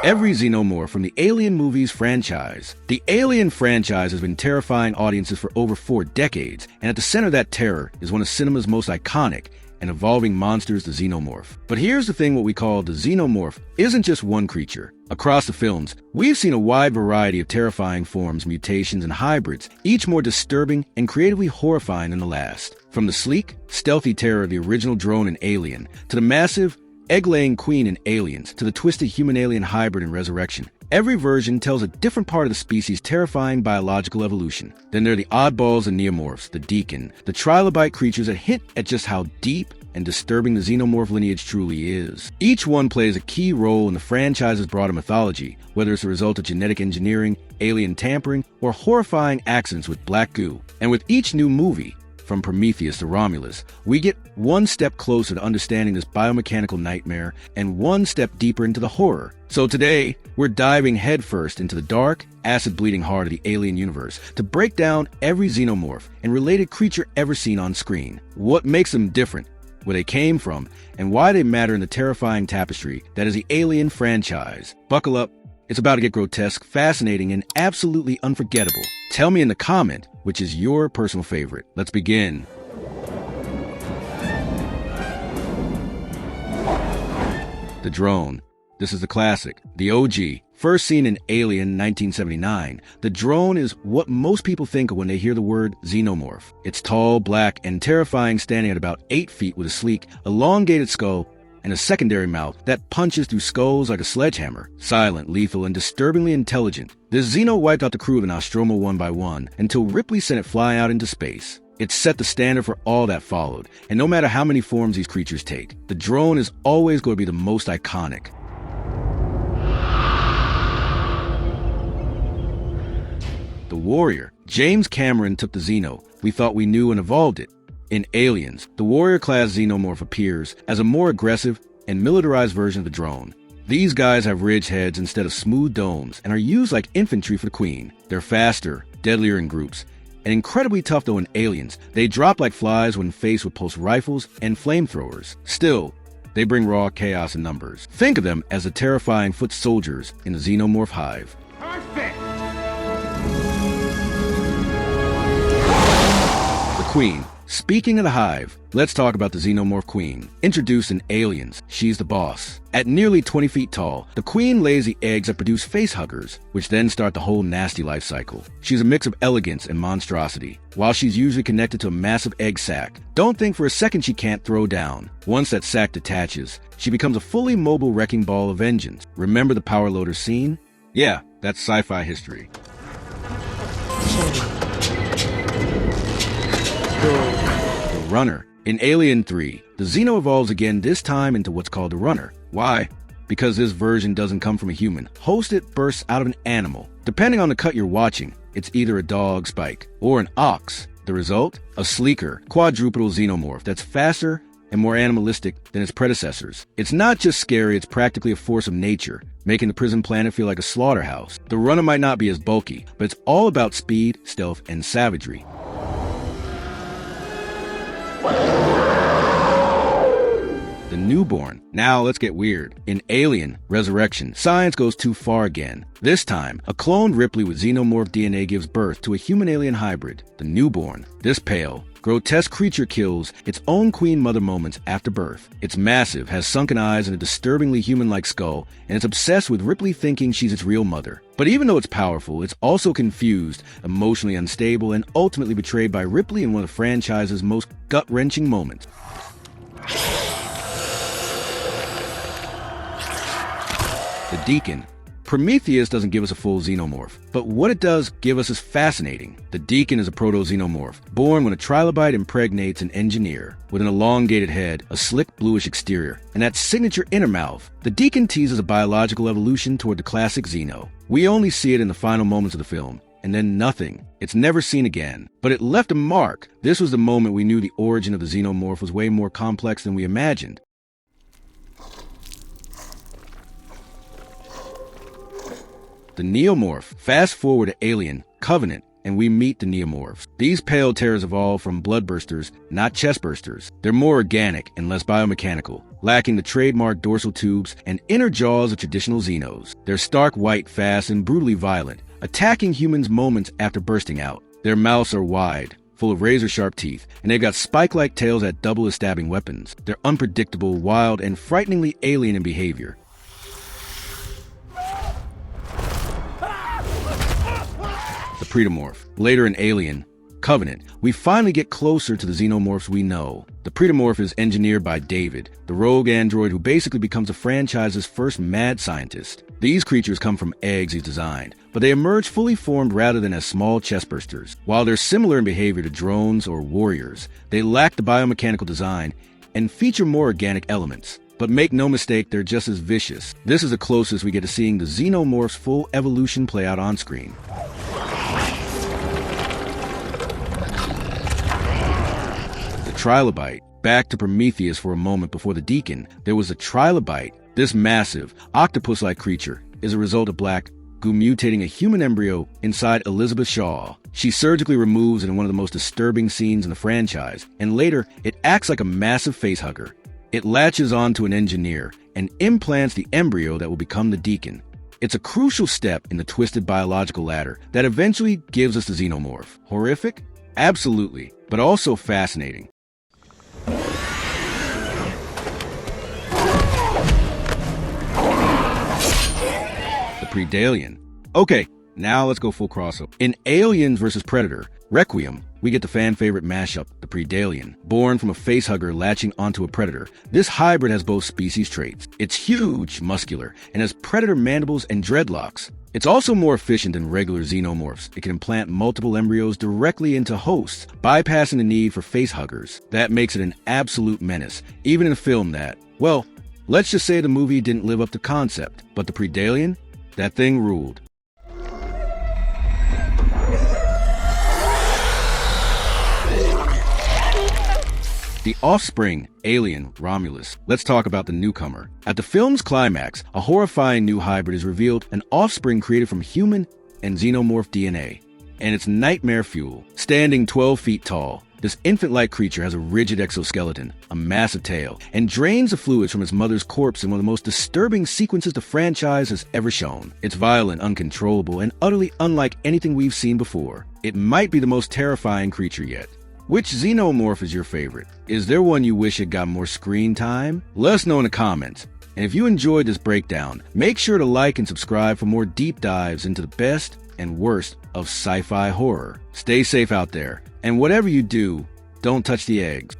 every Xenomorph from the Alien movies franchise. The Alien franchise has been terrifying audiences for over 4 decades, and at the center of that terror is one of cinema's most iconic and evolving monsters, the Xenomorph. But here's the thing: what we call the Xenomorph isn't just one creature. Across the films, we've seen a wide variety of terrifying forms, mutations, and hybrids, each more disturbing and creatively horrifying than the last. From the sleek, stealthy terror of the original drone in Alien, to the massive, egg-laying queen in Aliens, to the twisted human-alien hybrid in Resurrection, every version tells a different part of the species' terrifying biological evolution. Then there are the oddballs and Neomorphs, the Deacon, the Trilobite creatures that hint at just how deep and disturbing the Xenomorph lineage truly is. Each one plays a key role in the franchise's broader mythology, whether it's a result of genetic engineering, alien tampering, or horrifying accidents with black goo. And with each new movie, from Prometheus to Romulus, we get one step closer to understanding this biomechanical nightmare and one step deeper into the horror. So today, we're diving headfirst into the dark, acid-bleeding heart of the Alien universe to break down every Xenomorph and related creature ever seen on screen. What makes them different, where they came from, and why they matter in the terrifying tapestry that is the Alien franchise. Buckle up. It's about to get grotesque, fascinating, and absolutely unforgettable. Tell me in the comment which is your personal favorite. Let's begin. The drone. This is the classic, the OG. First seen in Alien 1979, the drone is what most people think of when they hear the word Xenomorph. It's tall, black, and terrifying, standing at about 8 feet with a sleek, elongated skull and a secondary mouth that punches through skulls like a sledgehammer. Silent, lethal, and disturbingly intelligent, this Xeno wiped out the crew of the Nostromo one by one until Ripley sent it flying out into space. It set the standard for all that followed, and no matter how many forms these creatures take, the drone is always going to be the most iconic. The Warrior. James Cameron took the Xeno we thought we knew and evolved it. In Aliens, the Warrior-class Xenomorph appears as a more aggressive and militarized version of the drone. These guys have ridged heads instead of smooth domes and are used like infantry for the Queen. They're faster, deadlier in groups, and incredibly tough though in Aliens. They drop like flies when faced with pulse rifles and flamethrowers. Still, they bring raw chaos in numbers. Think of them as the terrifying foot soldiers in the Xenomorph hive. Perfect! The Queen. Speaking of the hive, let's talk about the Xenomorph Queen. Introduced in Aliens, she's the boss. At nearly 20 feet tall, the Queen lays the eggs that produce facehuggers, which then start the whole nasty life cycle. She's a mix of elegance and monstrosity. While she's usually connected to a massive egg sac, don't think for a second she can't throw down. Once that sac detaches, she becomes a fully mobile wrecking ball of vengeance. Remember the power loader scene? Yeah, that's sci-fi history. The Runner. In Alien 3, the Xeno evolves again, this time into what's called the Runner. Why? Because this version doesn't come from a human. Host it bursts out of an animal. Depending on the cut you're watching, it's either a dog, Spike, or an ox. The result? A sleeker, quadrupedal Xenomorph that's faster and more animalistic than its predecessors. It's not just scary, it's practically a force of nature, making the prison planet feel like a slaughterhouse. The Runner might not be as bulky, but it's all about speed, stealth, and savagery. The Newborn. Now let's get weird. In Alien Resurrection, science goes too far again. This time, a cloned Ripley with Xenomorph DNA gives birth to a human-alien hybrid, the Newborn. This pale, grotesque creature kills its own queen mother moments after birth. It's massive, has sunken eyes and a disturbingly human-like skull, and it's obsessed with Ripley thinking she's its real mother. But even though it's powerful, it's also confused, emotionally unstable, and ultimately betrayed by Ripley in one of the franchise's most gut-wrenching moments. The Deacon. Prometheus doesn't give us a full Xenomorph, but what it does give us is fascinating. The Deacon is a proto-Xenomorph, born when a Trilobite impregnates an engineer. With an elongated head, a slick bluish exterior, and that signature inner mouth, the Deacon teases a biological evolution toward the classic Xeno. We only see it in the final moments of the film, and then nothing. It's never seen again. But it left a mark. This was the moment we knew the origin of the Xenomorph was way more complex than we imagined. The Neomorph. Fast forward to Alien Covenant, and we meet the Neomorphs. These pale terrors evolve from bloodbursters, not chestbursters. They're more organic and less biomechanical. lacking the trademark dorsal tubes and inner jaws of traditional Xenos. They're stark white, fast, and brutally violent, attacking humans moments after bursting out. Their mouths are wide, full of razor-sharp teeth, and they've got spike-like tails that double as stabbing weapons. They're unpredictable, wild, and frighteningly alien in behavior. The Predomorph. Later in Alien Covenant, we finally get closer to the Xenomorphs we know. The Predomorph is engineered by David, the rogue android who basically becomes the franchise's first mad scientist. These creatures come from eggs he's designed, but they emerge fully formed rather than as small chestbursters. While they're similar in behavior to drones or warriors, they lack the biomechanical design and feature more organic elements. But make no mistake, they're just as vicious. This is the closest we get to seeing the Xenomorph's full evolution play out on screen. Trilobite. Back to Prometheus for a moment before the Deacon, there was a Trilobite. This massive, octopus-like creature is a result of Black Goo mutating a human embryo inside Elizabeth Shaw. She surgically removes it in one of the most disturbing scenes in the franchise, and later, it acts like a massive facehugger. It latches onto an engineer and implants the embryo that will become the Deacon. It's a crucial step in the twisted biological ladder that eventually gives us the Xenomorph. Horrific? Absolutely, but also fascinating. Predalien. Okay, now let's go full crossover. In Aliens vs. Predator, Requiem, we get the fan-favorite mashup, the Predalien. Born from a facehugger latching onto a predator, this hybrid has both species traits. It's huge, muscular, and has predator mandibles and dreadlocks. It's also more efficient than regular Xenomorphs. It can implant multiple embryos directly into hosts, bypassing the need for facehuggers. That makes it an absolute menace, even in a film that, well, let's just say the movie didn't live up to concept, but the Predalien, that thing ruled. The offspring, alien, Romulus. Let's talk about the newcomer. At the film's climax, a horrifying new hybrid is revealed, an offspring created from human and xenomorph DNA. And it's nightmare fuel. Standing 12 feet tall, this infant-like creature has a rigid exoskeleton, a massive tail, and drains the fluids from its mother's corpse in one of the most disturbing sequences the franchise has ever shown. It's violent, uncontrollable, and utterly unlike anything we've seen before. It might be the most terrifying creature yet. Which Xenomorph is your favorite? Is there one you wish had got more screen time? Let us know in the comments. And if you enjoyed this breakdown, make sure to like and subscribe for more deep dives into the best and worst of sci-fi horror. Stay safe out there, and whatever you do, don't touch the eggs.